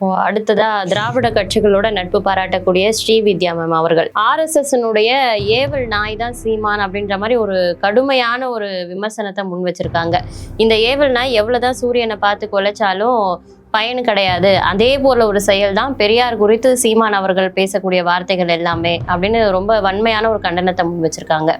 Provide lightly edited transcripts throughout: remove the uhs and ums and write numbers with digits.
அடுத்ததா திராவிட கட்சிகளோட நட்பு பாராட்டக்கூடிய ஸ்ரீவித்யா மேம் அவர்கள் ஆர்எஸ்எஸ்னுடைய ஏவல் நாய் தான் சீமான் அப்படின்ற மாதிரி ஒரு கடுமையான ஒரு விமர்சனத்தை முன் வச்சிருக்காங்க. இந்த ஏவல் நாய் எவ்வளவுதான் சூரியனை பார்த்து குலைச்சாலும் பயன் கிடையாது, அதே போல ஒரு செயல் தான் பெரியார் குறித்து சீமான் அவர்கள் பேசக்கூடிய வார்த்தைகள் எல்லாமே அப்படின்னு ரொம்ப வன்மையான ஒரு கண்டனத்தை முன் வச்சிருக்காங்க.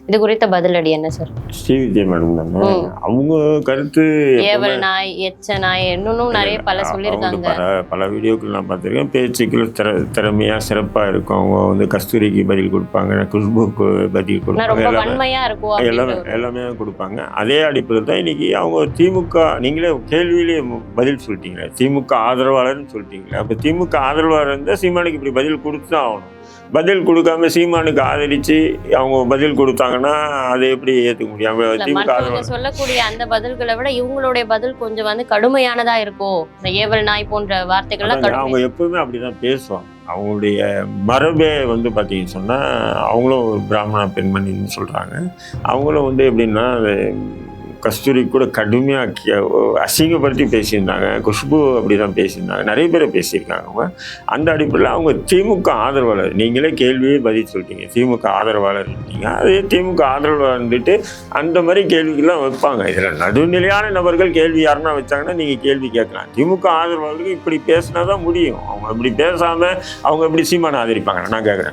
இது குறித்த பதிலடி என்ன சார்? ஸ்ரீவித்யா மேடம் தானே அவங்க கருத்து. ஏவல் நாய், எச்ச நாய், இன்னும் நிறைய பல சொல்லியிருக்காங்க. பல வீடியோக்கள் நான் பார்த்துருக்கேன். பேச்சுக்கள் திறமையா சிறப்பா இருக்கும். அவங்க வந்து கஸ்தூரிக்கு பதில் கொடுப்பாங்க, குஷ்புக்கு பதில் கொடுப்பாங்க, வன்மையா இருக்கும், எல்லாமே கொடுப்பாங்க. அதே அடிப்படையில் தான் இன்னைக்கு அவங்க திமுக, நீங்களே கேள்வியிலே பதில் சொல்லிட்டீங்களே, திமுக ஆதரவாளர்னு சொல்லிட்டீங்களே. அப்போ திமுக ஆதரவாளர் இருந்தால் சீமானுக்கு இப்படி பதில் கொடுத்து தான் ஆகணும். பதில் கொடுக்காம சீமானுக்கு ஆதரிச்சு அவங்க பதில் கொடுத்தாங்கன்னா அதை எப்படி ஏற்றுக்க முடியும்? திமுக சொல்லக்கூடிய அந்த பதில்களை விட இவங்களுடைய பதில் கொஞ்சம் வந்து கடுமையானதா இருக்கும். இந்த ஏவல் நாய் போன்ற வார்த்தைகள்லாம் அவங்க எப்பவுமே அப்படிதான் பேசுவாங்க. அவங்களுடைய மரபே வந்து பார்த்தீங்கன்னு சொன்னால் அவங்களும் ஒரு பிராமண பெண்மணின்னு சொல்கிறாங்க. அவங்களும் வந்து எப்படின்னா கஸ்தூரி கூட கடுமையாக அசிங்கப்படுத்தி பேசியிருந்தாங்க. குஷ்பு அப்படி தான் பேசியிருந்தாங்க. நிறைய பேர் பேசியிருக்காங்க. அவங்க அந்த அடிப்படையில் அவங்க திமுக ஆதரவாளர். நீங்களே கேள்வியே பதில் சொல்லிட்டீங்க, திமுக ஆதரவாளர் இருக்கீங்க. அதே திமுக ஆதரவாளர் வந்துட்டு அந்த மாதிரி கேள்விக்கெல்லாம் வைப்பாங்க. இதில் நடுநிலையான நபர்கள் கேள்வி யாருன்னா வச்சாங்கன்னா நீங்கள் கேள்வி கேட்கலாம். திமுக ஆதரவாளருக்கு இப்படி பேசினா தான் முடியும். அவங்க இப்படி பேசாமல் அவங்க எப்படி சீமானை ஆதரிப்பாங்க? நான் கேட்குறேன்.